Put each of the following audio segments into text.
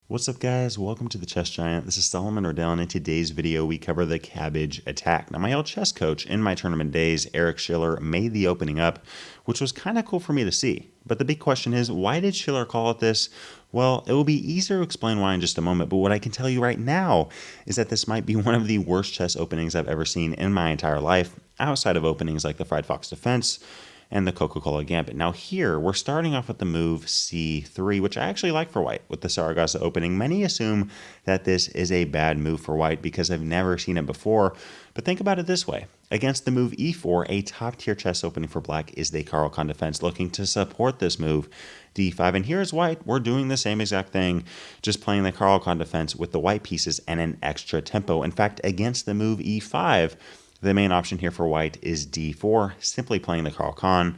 What's up, guys? Welcome to the Chess Giant. This is Solomon Ordell, and in today's video we cover the Cabbage Attack. Now, my old chess coach in my tournament days, Eric Schiller, made the opening up, which was kind of cool for me to see. But the big question is, why did Schiller call it this? Well, it will be easier to explain why in just a moment, but what I can tell you right now is that this might be one of the worst chess openings I've ever seen in my entire life, outside of openings like the Fried Fox Defense and the Coca-Cola Gambit. Now here, we're starting off with the move c3, which I actually like for white with the Saragossa opening. Many assume that this is a bad move for white because I've never seen it before, but think about it this way. Against the move e4, a top-tier chess opening for black is the Karl defense, looking to support this move, d5. And here's white. We're doing the same exact thing, just playing the Karl defense with the white pieces and an extra tempo. In fact, against the move e5, the main option here for white is d4, simply playing the Karl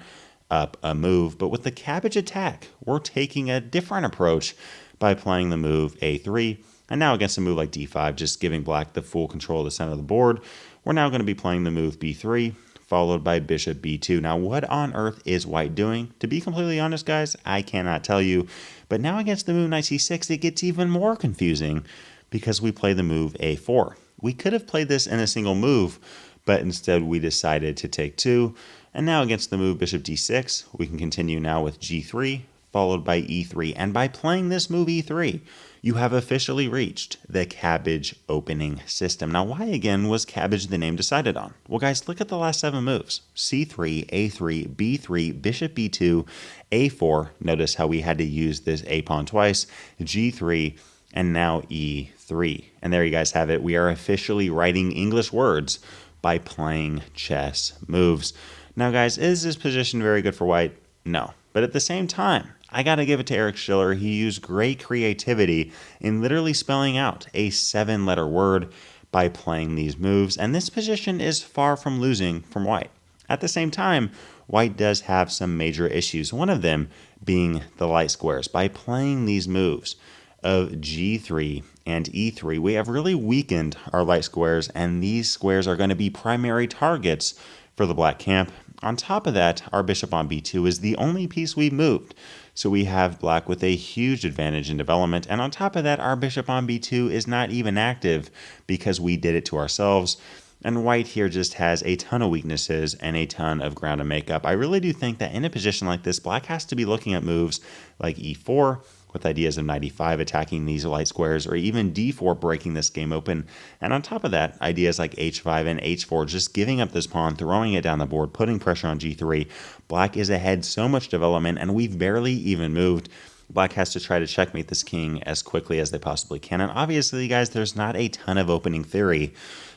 up a move. But with the Cabbage Attack, we're taking a different approach by playing the move a3. And now against a move like d5, just giving black the full control of the center of the board, we're now going to be playing the move b3, followed by bishop b2. Now, what on earth is white doing? To be completely honest, guys, I cannot tell you. But now against the move knight c6, it gets even more confusing because we play the move a4. We could have played this in a single move, but instead we decided to take two. And now against the move bishop d6, we can continue now with g3, followed by e3. And by playing this move e3, you have officially reached the Cabbage Opening system. Now, why again was Cabbage the name decided on? Well, guys, look at the last 7 moves. c3, a3, b3, bishop b2, a4. Notice how we had to use this a pawn twice, g3, and now e3. And there you guys have it. We are officially writing English words by playing chess moves. Now, guys, is this position very good for white? No. But at the same time, I got to give it to Eric Schiller. He used great creativity in literally spelling out a 7-letter word by playing these moves. And this position is far from losing from white. At the same time, white does have some major issues, one of them being the light squares. By playing these moves of g3 and e3, we have really weakened our light squares, and these squares are going to be primary targets for the black camp. On top of that, our bishop on b2 is the only piece we've moved, so we have black with a huge advantage in development. And on top of that, our bishop on b2 is not even active because we did it to ourselves. And white here just has a ton of weaknesses and a ton of ground to make up. I really do think that in a position like this, black has to be looking at moves like e4, with ideas of knight e5 attacking these light squares, or even d4 breaking this game open. And on top of that, ideas like h5 and h4 just giving up this pawn, throwing it down the board, putting pressure on g3. Black is ahead so much development, and we've barely even moved. Black has to try to checkmate this king as quickly as they possibly can. And obviously, guys, there's not a ton of opening theory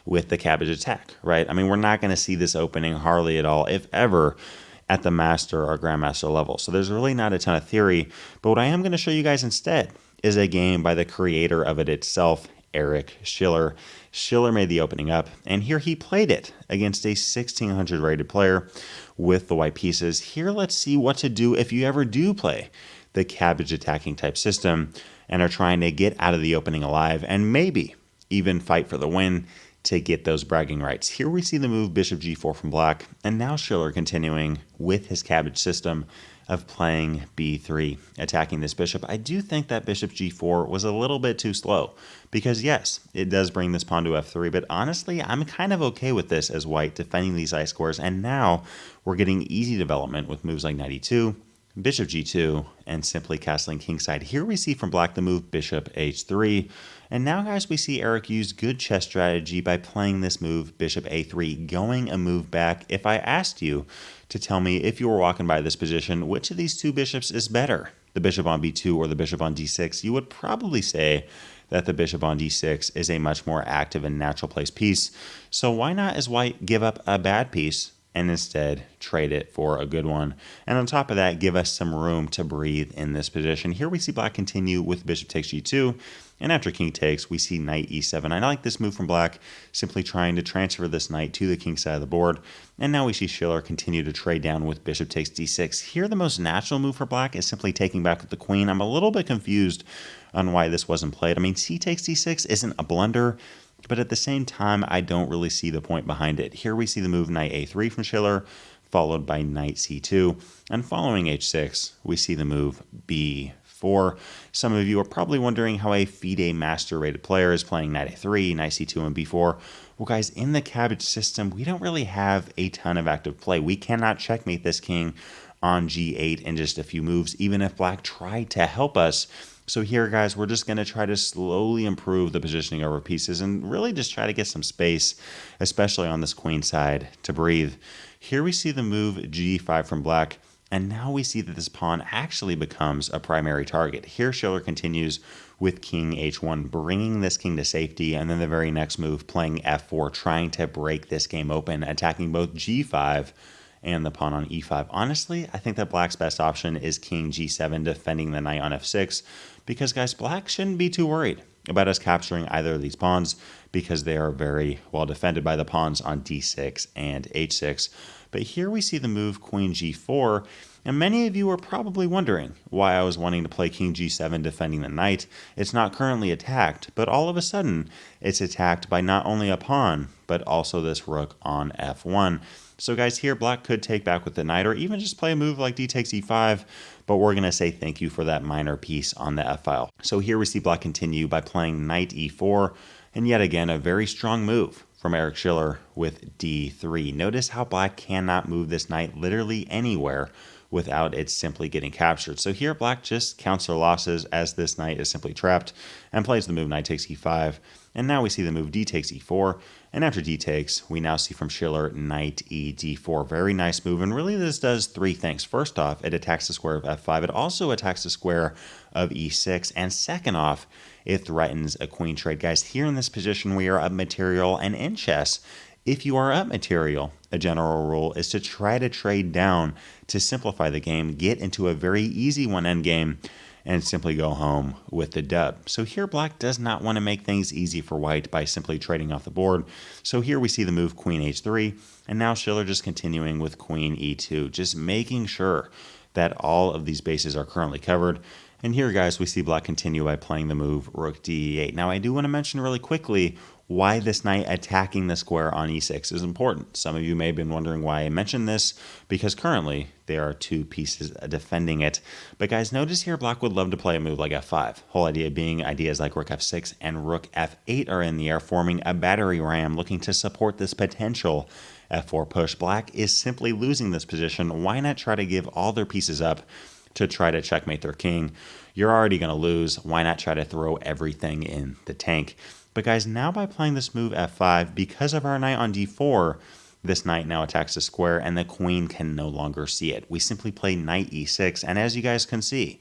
with the Cabbage Attack, right? I mean, we're not going to see this opening hardly at all, if ever, at the master or grandmaster level. So there's really not a ton of theory, but what I am going to show you guys instead is a game by the creator of it itself, Eric Schiller. Schiller made the opening up, and here he played it against a 1600 rated player with the white pieces. Here, let's see what to do if you ever do play the cabbage attacking type system and are trying to get out of the opening alive and maybe even fight for the win to get those bragging rights. Here we see the move bishop g4 from black, and now Schiller continuing with his cabbage system of playing b3, attacking this bishop. I do think that bishop g4 was a little bit too slow because, yes, it does bring this pawn to f3, but honestly, I'm kind of okay with this as white defending these I squares, and now we're getting easy development with moves like knight e2, bishop g2, and simply castling kingside. Here we see from black the move bishop h3. And now, guys, we see Eric use good chess strategy by playing this move bishop a3, going a move back. If I asked you to tell me if you were walking by this position, which of these two bishops is better, the bishop on b2 or the bishop on d6, you would probably say that the bishop on d6 is a much more active and natural place piece. So why not, as white, give up a bad piece and instead trade it for a good one? And on top of that, give us some room to breathe in this position. Here we see black continue with bishop takes g2, and after king takes, we see knight e7. I like this move from black, simply trying to transfer this knight to the king side of the board. And now we see Schiller continue to trade down with bishop takes d6. Here, the most natural move for black is simply taking back with the queen. I'm a little bit confused on why this wasn't played. I mean, c takes d6 isn't a blunder, but at the same time, I don't really see the point behind it. Here we see the move knight a3 from Schiller, followed by knight c2. And following h6, we see the move b4. f4. Some of you are probably wondering how a FIDE master rated player is playing knight a3, knight c2, and b4. Well, guys, in the Cabbage system, we don't really have a ton of active play. We cannot checkmate this king on g8 in just a few moves, even if black tried to help us. So here, guys, we're just going to try to slowly improve the positioning of our pieces and really just try to get some space, especially on this queen side, to breathe. Here we see the move g5 from black, and now we see that this pawn actually becomes a primary target. Here, Schiller continues with king h1, bringing this king to safety, and then the very next move, playing f4, trying to break this game open, attacking both g5 and the pawn on e5. Honestly, I think that black's best option is king g7, defending the knight on f6, because, guys, black shouldn't be too worried about us capturing either of these pawns because they are very well defended by the pawns on d6 and h6. But here we see the move queen g4, and many of you are probably wondering why I was wanting to play king g7 defending the knight. It's not currently attacked, but all of a sudden it's attacked by not only a pawn, but also this rook on f1. So, guys, here black could take back with the knight or even just play a move like d takes e5, but we're going to say thank you for that minor piece on the f-file. So here we see black continue by playing knight e4, and yet again a very strong move from Eric Schiller with d3. Notice how black cannot move this knight literally anywhere without it simply getting captured. So here black just counts their losses as this knight is simply trapped and plays the move knight takes e5. And now we see the move d takes e4. And after d takes, we now see from Schiller knight e d4. Very nice move. And really this does three things. First off, it attacks the square of f5. It also attacks the square of e6. And second off, it threatens a queen trade. Guys, here in this position, we are up material. And in chess, if you are up material, a general rule is to try to trade down to simplify the game, get into a very easy one endgame, and simply go home with the dub. So here black does not want to make things easy for white by simply trading off the board. So here we see the move queen h3, and now Schiller just continuing with queen e2, just making sure that all of these bases are currently covered. And here, guys, we see black continue by playing the move rook d8. Now, I do want to mention really quickly why this knight attacking the square on e6 is important. Some of you may have been wondering why I mentioned this, because currently there are two pieces defending it. But guys, notice here black would love to play a move like f5. Whole idea being ideas like rook f6 and rook f8 are in the air, forming a battery ram looking to support this potential f4 push. Black is simply losing this position. Why not try to give all their pieces up to try to checkmate their king? You're already going to lose. Why not try to throw everything in the tank? But guys, now by playing this move f5, because of our knight on d4, this knight now attacks the square and the queen can no longer see it. We simply play knight e6, and as you guys can see,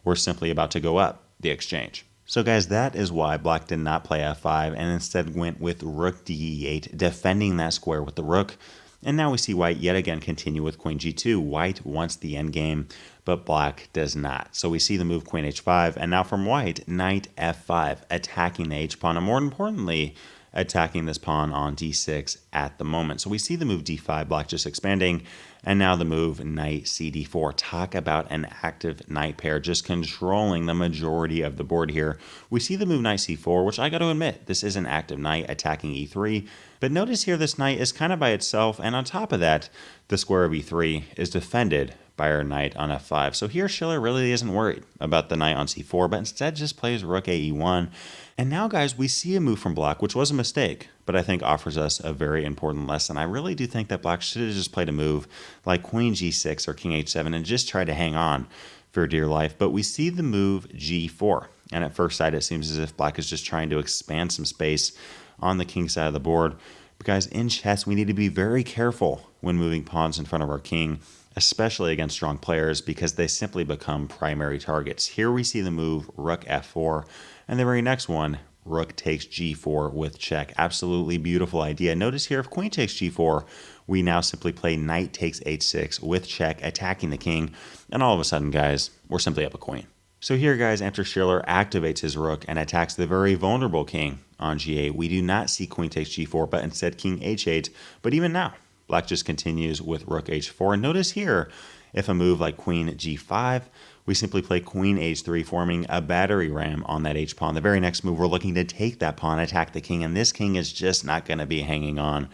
we're simply about to go up the exchange. So guys, that is why black did not play f5 and instead went with rook d8, defending that square with the rook. And now we see white yet again continue with queen g2. White wants the endgame, but black does not. So we see the move queen h5, and now from white, knight f5, attacking the h-pawn, and more importantly, attacking this pawn on d6 at the moment. So we see the move d5, black just expanding, and now the move knight cd4. Talk about an active knight pair, just controlling the majority of the board here. We see the move knight c4, which I got to admit, this is an active knight attacking e3. But notice here this knight is kind of by itself, and on top of that, the square of e3 is defended by our knight on f5. So here Schiller really isn't worried about the knight on c4, but instead just plays rook ae1. And now, guys, we see a move from black, which was a mistake, but I think offers us a very important lesson. I really do think that black should have just played a move like queen g6 or king h7 and just tried to hang on for dear life. But we see the move g4, and at first sight it seems as if black is just trying to expand some space on the king side of the board. But guys, in chess, we need to be very careful when moving pawns in front of our king, especially against strong players, because they simply become primary targets. Here we see the move rook f4, and the very next one, rook takes g4 with check. Absolutely beautiful idea. Notice here, if queen takes g4, we now simply play knight takes h6 with check, attacking the king, and all of a sudden, guys, we're simply up a queen. So here, guys, after Schiller activates his rook and attacks the very vulnerable king on g8, we do not see queen takes g4, but instead king h8. But even now, black just continues with rook h4. And notice here, if a move like queen g5, we simply play queen h3, forming a battery ram on that h-pawn. The very next move, we're looking to take that pawn, attack the king, and this king is just not going to be hanging on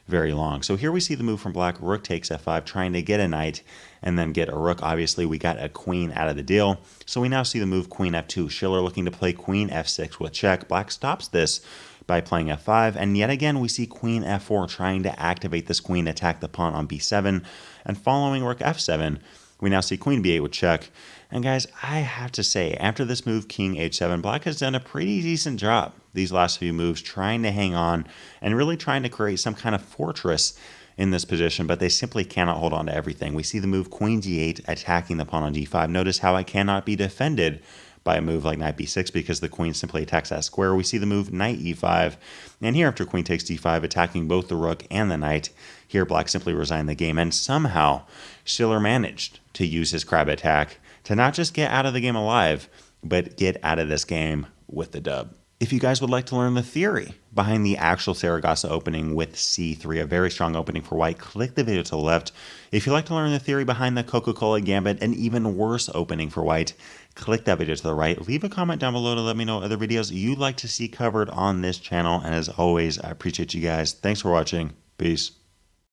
very long. So here we see the move from black, rook takes f5, trying to get a knight and then get a rook. Obviously, we got a queen out of the deal. So we now see the move queen f2. Schiller looking to play queen f6 with check. Black stops this by playing f5, and yet again we see queen f4 trying to activate this queen, attack the pawn on b7, and following rook f7, we now see queen b8 with check. And guys, I have to say, after this move, king h7, black has done a pretty decent job these last few moves, trying to hang on and really trying to create some kind of fortress in this position, but they simply cannot hold on to everything. We see the move queen g8 attacking the pawn on d5. Notice how I cannot be defended by a move like knight b6 because the queen simply attacks that square. We see the move knight e5, and here after queen takes d5, attacking both the rook and the knight, here black simply resigned the game, and somehow Schiller managed to use his Cabbage Attack to not just get out of the game alive, but get out of this game with the dub. If you guys would like to learn the theory behind the actual Saragossa opening with c3, a very strong opening for white, click the video to the left. If you'd like to learn the theory behind the Coca-Cola Gambit, an even worse opening for white, click that video to the right. Leave a comment down below to let me know what other videos you'd like to see covered on this channel. And as always, I appreciate you guys. Thanks for watching. Peace.